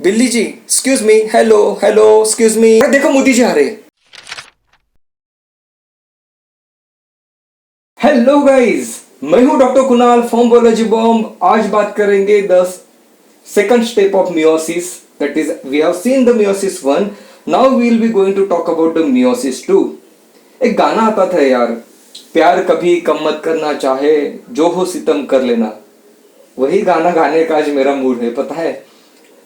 बिल्ली जी, excuse me, hello hello, excuse me, देखो मोदी जी आ रहे। हेलो गाइस, मैं हूं doctor Kunal from biology bomb. आज बात करेंगे the second step of meiosis, that is we have seen the meiosis 1, now we will be going to talk about the meiosis 2। एक गाना आता था यार, प्यार कभी कम मत करना, चाहे जो हो सितम कर लेना। वही गाना गाने का आज मेरा मूड है, पता है।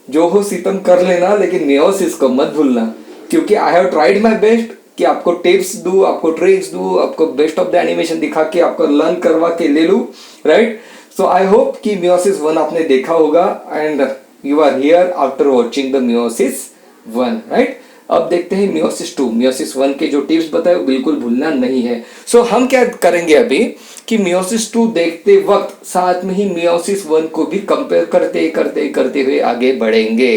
जो हो सितम कर लेना, लेकिन मियोसिस को मत भूलना, क्योंकि I have tried my best कि आपको टिप्स दूं, आपको ट्रिक्स दूं, आपको बेस्ट ऑफ द एनिमेशन दिखा के आपको लर्न करवा के ले लूं, राइट। सो आई होप कि मियोसिस 1 आपने देखा होगा and you are here after watching the meiosis 1, right. अब देखते हैं मियोसिस 2। मियोसिस 1 के जो टिप्स बताए वो बिल्कुल भूलना नहीं है। सो हम क्या करेंगे अभी कि मियोसिस 2 देखते वक्त साथ में ही मियोसिस 1 को भी कंपेयर करते करते करते हुए आगे बढ़ेंगे,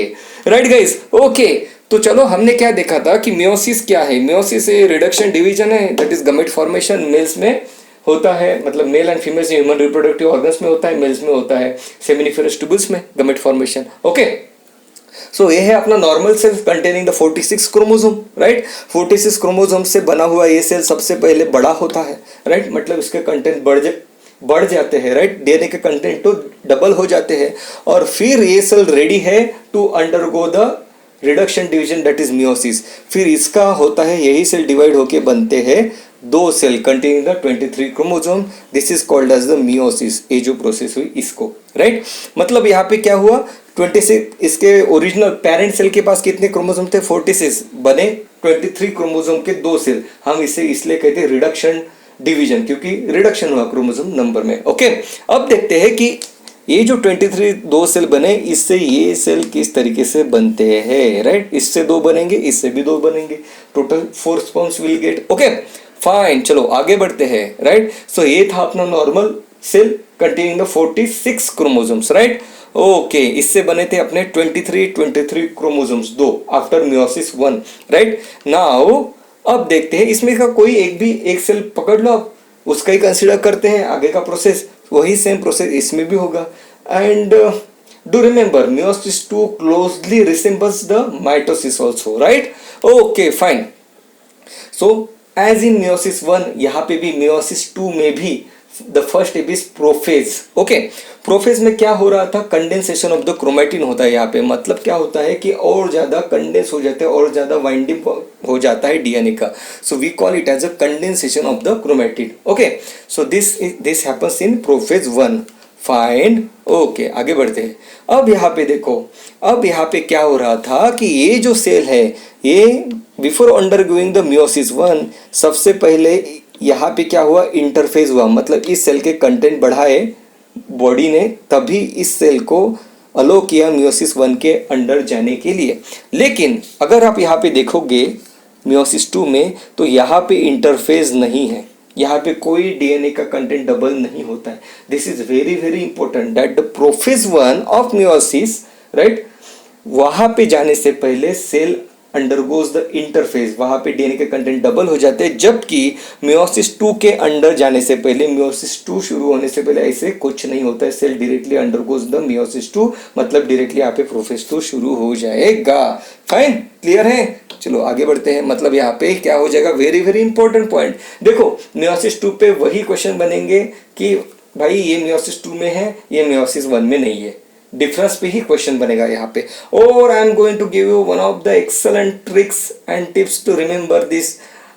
राइट गाइस। ओके, तो चलो, हमने क्या देखा था कि मियोसिस क्या है। मियोसिस रिडक्शन डिवीजन है, that is gamete formation. Males में होता है, मतलब male and females human reproductive organs में होता है, मेल्स में होता है सेमिनिफेरस ट्यूबल्स में गमेट फॉर्मेशन। ओके, सो ये है अपना normal cell containing the 46 chromosome, right. 46 chromosome से बना हुआ ये सेल सबसे पहले बड़ा होता है, राइट। मतलब इसके कंटेंट बढ़ जाते हैं, राइट। डीएनए के कंटेंट तो डबल हो जाते हैं और फिर ये सेल रेडी है to undergo the reduction division, that is meiosis. फिर इसका होता है, यही सेल डिवाइड होके बनते हैं दो cell containing the 23 chromosome. This is called as the meiosis. ये जो प्रोसेस हुई इसको, राइट। मतलब यहाँ पे क्या हुआ, 26, इसके ओरिजिनल पेरेंट सेल के पास कितने क्रोमोसोम थे, 46, बने 23 क्रोमोसोम के दो सेल। हम इसे इसलिए कहते हैं रिडक्शन डिवीजन, क्योंकि रिडक्शन हुआ क्रोमोसोम नंबर में। ओके, अब देखते हैं कि ये जो 23 दो सेल बने, इससे ये सेल किस तरीके से बनते हैं, राइट। इससे दो बनेंगे, इससे भी दो बनेंगे, total 4 sperms will get. Okay fine, चलो आगे बढ़ते हैं, राइट। सो ये था अपना normal cell containing the 46 chromosomes, right. Okay, इससे बने थे अपने 23 क्रोमोसोम्स, दो आफ्टर मियोसिस 1, राइट। नाउ अब देखते हैं इसमें का कोई एक सेल पकड़ लो आप, उसका ही कंसीडर करते हैं। आगे का प्रोसेस वही सेम प्रोसेस इसमें भी होगा। And do remember meiosis 2 closely resembles the mitosis also, right. Okay fine. So as in meiosis 1, यहाँ पे भी मियोसिस 2 में भी the first step is prophase. Okay, prophase में क्या हो रहा था, कंडेंसेशन ऑफ द क्रोमेटिन होता है यहाँ पे। मतलब क्या होता है कि और ज्यादा कंडेंस हो जाते हैं, और ज्यादा वाइंडिंग हो जाता है डीएनए का। So we call it as a condensation of the chromatin. Okay, so this happens in prophase 1। Fine, okay आगे बढ़ते हैं। अब यहाँ पे देखो, अब यहाँ पे क्या हो रहा था कि ये जो सेल है, ये बिफोर अंडरगोइंग द मियोसिस 1, सबसे पहले यहाँ पे क्या हुआ, इंटरफेस हुआ। मतलब इस सेल के कंटेंट बढ़ाए बॉडी ने, तभी इस सेल को अलो किया मियोसिस 1 के अंडर जाने के लिए। लेकिन अगर आप यहाँ पे देखोगे मियोसिस 2 में, तो यहाँ पे इंटरफेस नहीं है, यहाँ पे कोई डीएनए का कंटेंट डबल नहीं होता है। This is very very important that the prophase 1 of meiosis, right, वहां पे जाने से पहले सेल अंडरगोज द इंटरफेस, वहां पे डीएनए के कंटेंट डबल हो जाते हैं। जबकि मियोसिस 2 के अंडर जाने से पहले, मियोसिस 2 शुरू होने से पहले ऐसे कुछ नहीं होता है। Cell directly undergoes the meiosis 2, मतलब डायरेक्टली यहाँ पे प्रोफेज 2 शुरू हो जाएगा। फाइन, क्लियर है। चलो आगे बढ़ते हैं। मतलब यहाँ पे क्या हो जाएगा, वेरी वेरी इंपॉर्टेंट पॉइंट। देखो मियोसिस 2 पे वही क्वेश्चन बनेंगे कि भाई ये मियोसिस 2 में है, ये मियोसिस 1 में नहीं है। डिफरेंस पे ही क्वेश्चन बनेगा यहाँ पे। और I am going to give you one of the excellent tricks and tips to remember this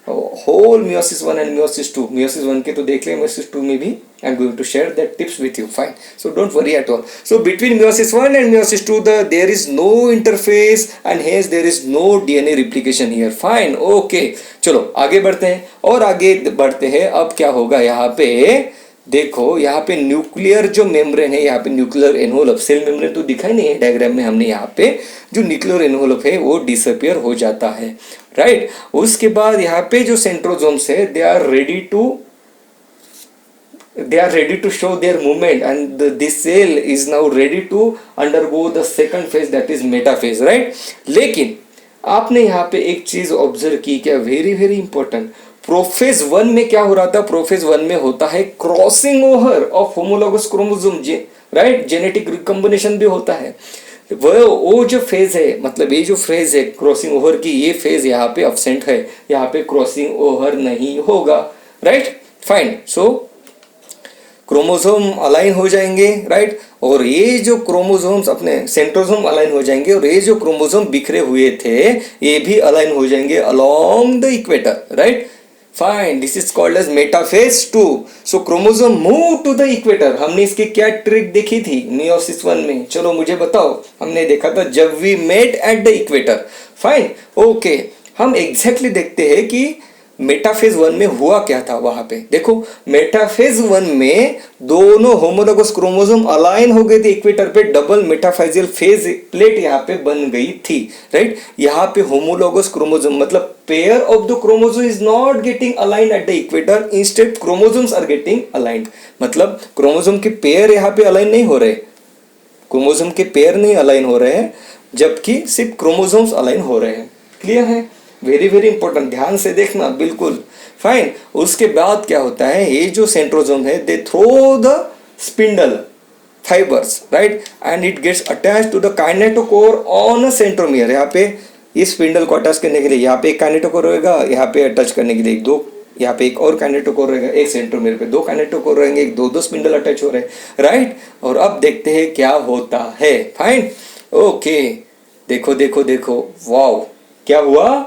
whole meiosis 1 and meiosis 2। Meiosis 1 के तो देख ले, मियोसिस 2 में भी I am going to share that tips with you. Fine, so don't worry at all. So between meiosis 1 and meiosis 2 there is no interphase and hence there is no DNA replication here. Fine, okay, चलो आगे बढ़ते हैं। और आगे बढ़ते हैं, अब क्या होगा यहाँ पे देखो, यहाँ पे न्यूक्लियर जो मेम्ब्रेन है, यहाँ पे न्यूक्लियर एनवलप, सेल मेम्ब्रेन तो दिखाई नहीं है डायग्राम में हमने, यहाँ पे जो न्यूक्लियर एनवलप है वो डिसअपियर हो जाता है, राइट। उसके बाद यहाँ पे जो सेंट्रोसोम्स है, they are ready to show their movement and this cell is now ready to undergo the second phase, that is metaphase, right. लेकिन आपने यहाँ पे एक चीज ऑब्जर्व की, क्या, वेरी वेरी इंपॉर्टेंट। प्रोफेज 1 में क्या हो रहा था, प्रोफेज 1 में होता है crossing over of homologous chromosome, right, genetic recombination भी होता है। वो जो फेज है, मतलब ये जो फेज है क्रॉसिंग ओवर की, ये फेज यहाँ पे अब्सेंट है, यहाँ पे क्रॉसिंग ओवर नहीं होगा, राइट। फाइन। सो क्रोमोसोम अलाइन हो जाएंगे, राइट। और ये जो क्रोमोसोम्स अपने सेंट्रोसोम अलाइन हो जाएंगे, और ये जो क्रोमोसोम बिखरे हुए थे ये भी अलाइन हो जाएंगे along the equator, right. Fine, this is called as metaphase 2। So chromosome move to the equator. हमने इसकी क्या ट्रिक देखी थी मियोसिस 1 में? चलो मुझे बताओ। हमने देखा था जब we met at the equator. Fine, okay. हम एग्जैक्टली देखते हैं कि मेटाफेज 1 में हुआ क्या था वहां पे। देखो, मेटाफेज 1 में दोनों होमोलोगस क्रोमोसोम अलाइन हो गए थे इक्वेटर पे, डबल मेटाफेजियल फेज प्लेट यहाँ पे बन गई थी, राइट। यहाँ पे होमोलोगस क्रोमोसोम मतलब pair of the chromosome is not getting aligned at the equator, instead chromosomes are getting aligned. मतलब क्रोमोसोम के पेयर यहाँ पे अलाइन नहीं हो रहे, क्रोमोसोम के पेयर नहीं अलाइन हो रहे हैं, जबकि सिर्फ क्रोमोसोम्स अलाइन हो रहे हैं। क्लियर है? वेरी वेरी इंपॉर्टेंट, ध्यान से देखना, बिल्कुल। फाइन। उसके बाद क्या होता है, ये जो सेंट्रोसोम है they throw the spindle fibres, right, and it gets attach to the kinetochore on a centromere. यहाँ पे इस स्पिंडल को अटैच करने के लिए यहाँ पे एक काइनेटोकोर रहेगा, यहाँ पे अटैच करने के लिए एक दो, यहाँ पे एक और काइनेटोकोर रहेगा, एक सेंट्रोमियर पे दो काइनेटोकोर रहेंगे, एक दो दो स्पिंडल अटैच हो रहे हैं, राइट। और अब देखते हैं क्या होता है। Fine, okay. देखो देखो देखो, वाओ, क्या हुआ?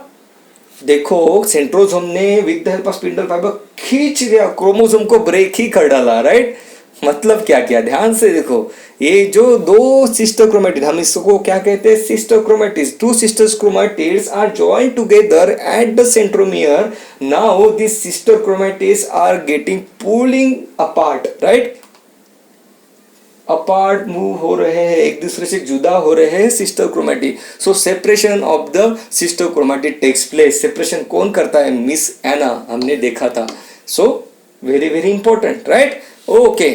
देखो, सेंट्रोसोम ने with the help of spindle fibre खींच लिया, क्रोमोसोम को ब्रेक ही कर डाला, राइट। मतलब क्या किया? ध्यान से देखो, ये जो दो सिस्टर क्रोमेटिड, हम इसको क्या कहते हैं? Sister chromatids. Two sister chromatids are joined together at the centromere. Now this sister chromatids are getting pulling apart, right. Apart move हो रहे हैं, एक दूसरे से जुदा हो रहे हैं sister chromatid. So separation of the sister chromatid takes place. Separation कौन करता है? मिस एना, हमने देखा था। So very very important, right. Okay,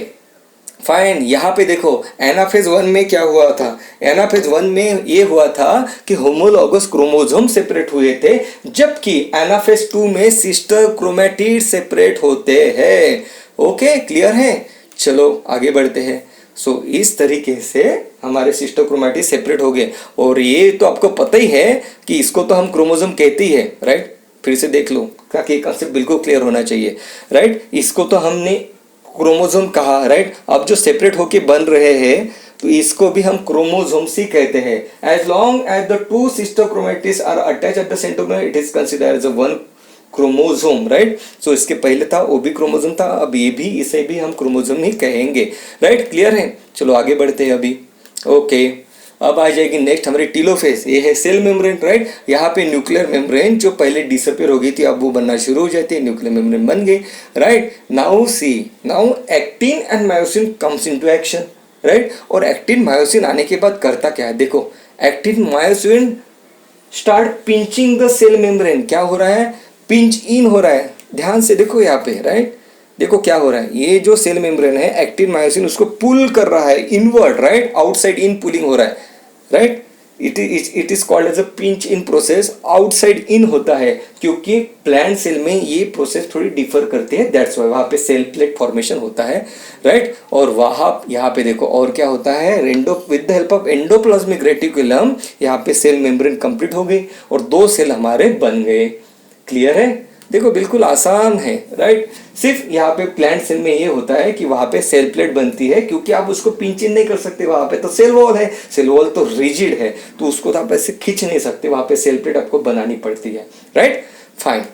fine. यहाँ पे देखो, एनाफेज 1 में क्या हुआ था? एनाफेज 1 में ये हुआ था कि होमोलॉगस क्रोमोसोम सेपरेट हुए थे, जबकि एनाफेज 2 में सिस्टर क्रोमेटिड सेपरेट होते हैं। ओके, क्लियर है? चलो आगे बढ़ते हैं। सो इस तरीके से हमारे सिस्टर क्रोमेटिड सेपरेट हो गए। और ये तो आपको पता ही है कि इसको तो हम क्रोमोसोम कहते ही है, राइट। फिर से देख लो ताकि ये कंसेप्ट बिल्कुल क्लियर होना चाहिए, राइट। इसको तो हमने क्रोमोसोम कहा, राइट। अब जो सेपरेट होके बन रहे हैं तो इसको भी हम क्रोमोसोम्स ही कहते हैं। As long as the two sister chromatids are attach at the centromere, it is considered as a one chromosome, right. So इसके पहले था वो भी क्रोमोसोम था, अब ये भी, इसे भी हम क्रोमोसोम ही कहेंगे, राइट। क्लियर है? चलो आगे बढ़ते हैं अभी। ओके, अब आ जाएगी नेक्स्ट हमारी टीलोफेज। ये है सेल मेम्ब्रेन, राइट। यहाँ पे न्यूक्लियर मेम्ब्रेन जो पहले डिसअपियर हो गई थी, अब वो बनना शुरू हो जाती है, न्यूक्लियर मेम्ब्रेन बन गई, right. Now see, now actin and myosin comes into action, right. और एक्टिन मायोसिन आने के बाद करता क्या है? देखो, actin myosin start pinching the cell membrane. क्या हो रहा है? पिंच इन हो रहा है। ध्यान से देखो यहाँ पे, राइट। देखो क्या हो रहा है, ये जो सेल मेम्ब्रेन है एक्टिन मायोसिन उसको पुल कर रहा है inward, right. Outside in pulling हो रहा है, right. It is called as a pinch in process. Outside in होता है क्योंकि प्लांट सेल में ये प्रोसेस थोड़ी डिफर करती है, दैट्स वाई वहां पे सेल प्लेट फॉर्मेशन होता है, राइट। और वहां यहाँ पे देखो और क्या होता है, with the help of endoplasmic reticulum यहाँ पे सेल मेम्ब्रेन कंप्लीट हो गई और दो सेल हमारे बन गए। क्लियर है? देखो बिल्कुल आसान है, राइट। सिर्फ यहाँ पे प्लांट सेल में ये होता है कि वहां पे सेल प्लेट बनती है क्योंकि आप उसको पिंच इन नहीं कर सकते, वहां पे तो सेल वॉल है, सेल वॉल तो रिजिड है तो उसको तो आप ऐसे खींच नहीं सकते, वहां पे सेल प्लेट आपको बनानी पड़ती है, राइट। फाइन,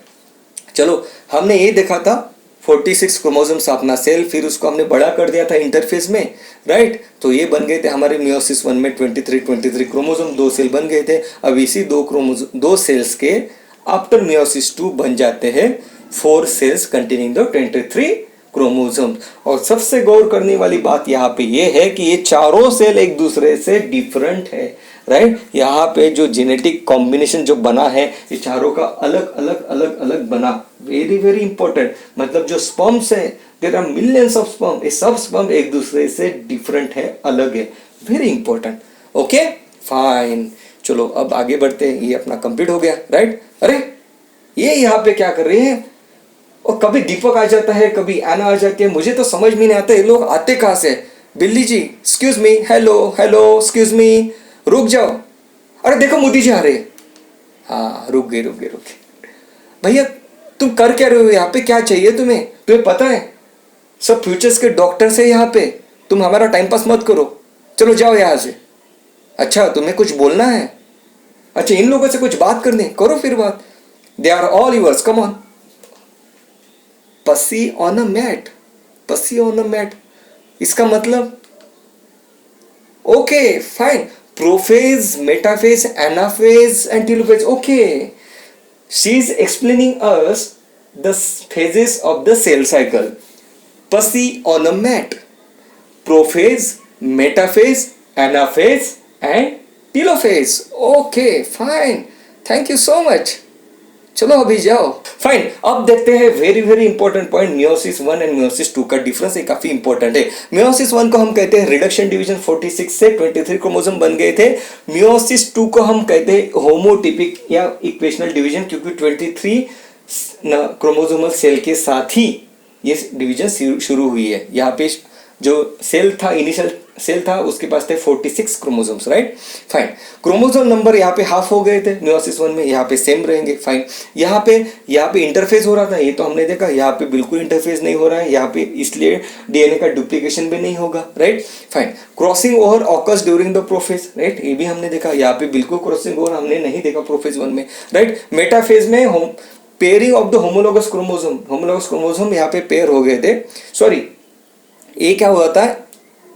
चलो हमने ये देखा था 46 क्रोमोसोम्स अपना सेल, फिर उसको हमने बड़ा कर दिया था इंटरफेस में, राइट। तो ये बन गए थे हमारे मियोसिस 1 में 23 क्रोमोसोम, दो सेल बन गए थे। अब इसी दो सेल्स के आफ्टर मियोसिस 2 बन जाते हैं 4 सेल्स कंटेनिंग द 23 क्रोमोसोम। और सबसे गौर करने वाली बात यहाँ पे ये है कि ये चारों सेल एक दूसरे से डिफरेंट है, राइट। यहाँ पे जो जेनेटिक कॉम्बिनेशन जो बना है ये चारों का अलग अलग अलग अलग बना, वेरी वेरी इंपॉर्टेंट। मतलब जो स्पर्म्स है, there are millions of sperm, ये सब स्पर्म एक दूसरे से डिफरेंट है, अलग है, वेरी इंपॉर्टेंट। Okay, fine. चलो अब आगे बढ़ते हैं, ये अपना कंप्लीट हो गया, राइट। अरे ये यहाँ पे क्या कर रहे हैं, और कभी दीपक आ जाता है, कभी एना आ जाती है, मुझे तो समझ में नहीं आता ये लोग आते कहाँ से। बिल्ली जी, excuse me, hello hello, excuse me, रुक जाओ, अरे देखो मोदी जी आ रहे हैं। हाँ रुक गए रुक गए रुक गए। भैया तुम कर क्या रहे हो यहाँ पे, क्या चाहिए तुम्हें, तुम्हें पता है सब फ्यूचर्स के डॉक्टर्स है यहाँ पे, तुम हमारा टाइम पास मत करो, चलो जाओ यहाँ से। अच्छा तुम्हें कुछ बोलना है, अच्छा इन लोगों से कुछ बात करनी, करो फिर बात, they are all yours, come on. Pussy on a mat, pussy on a mat, इसका मतलब okay fine, prophase, metaphase, anaphase and telophase, okay. She is explaining us the phases of the cell cycle. Pussy on a mat, prophase, metaphase, anaphase and telophase. Okay, fine. Thank you so much. चलो अभी जाओ। Fine, अब देखते हैं very very important point, meiosis 1 and meiosis 2 का difference है, काफी important है। मियोसिस 1 को हम कहते हैं रिडक्शन डिवीजन, 46 से 23 क्रोमोसोम बन गए थे। मियोसिस 2 को हम कहते हैं होमोटिपिक या इक्वेशनल डिवीजन, क्योंकि 23 क्रोमोसोमल सेल के साथ ही ये डिवीजन शुरू हुई है। यहाँ पे जो सेल था, इनिशियल सेल था, उसके पास थे 46 chromosomes, right. Fine, chromosome number यहाँ पे हाफ हो गए थे मियोसिस 1 में, यहाँ पे सेम रहेंगे। फाइन, यहाँ पे इंटरफेस हो रहा था, ये तो हमने देखा, यहाँ पे बिल्कुल इंटरफेस नहीं हो रहा है, यहाँ पे इसलिए डीएनए का डुप्लीकेशन भी नहीं होगा, right. Fine, crossing over occurs during the prophase, right, ये भी हमने देखा, यहाँ पे बिल्कुल क्रॉसिंग ओवर हमने नहीं देखा प्रोफेज 1 में, राइट। मेटाफेज में pairing of the homologous chromosome यहाँ पे पेयर हो गए थे, सॉरी ये क्या हुआ था,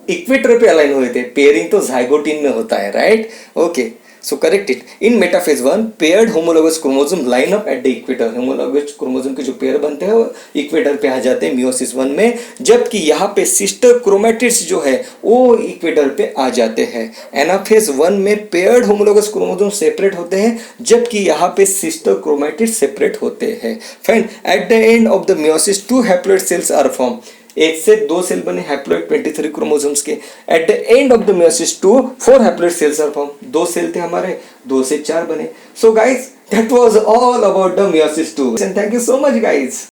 इक्वेटर पे अलाइन हुए थे, पेयरिंग तो जाइगोटिन में होता है, right. Okay, so correct it. In metaphase 1 paired homologous chromosome line up at the equator, homologous chromosome के जो पेयर बनते हैं वो इक्वेटर पे आ जाते हैं मियोसिस 1 में, जबकि यहाँ पे सिस्टर क्रोमैटिड्स जो है वो इक्वेटर पे आ जाते हैं। एनाफेज 1 में पेयर्ड होमोलोगस क्रोमोसोम सेपरेट होते हैं, जबकि यहाँ पे सिस्टर क्रोमैटिड्स सेपरेट होते हैं। Fine, at the end of the meiosis 2 haploid cells are form, एक से दो सेल बने हैप्लॉइड 23 क्रोमोसोम्स के। At the end of the meiosis 2 4 haploid cells are form, दो सेल थे हमारे, 2 से 4 बने। So guys that was all about the meiosis 2 and thank you so much guys.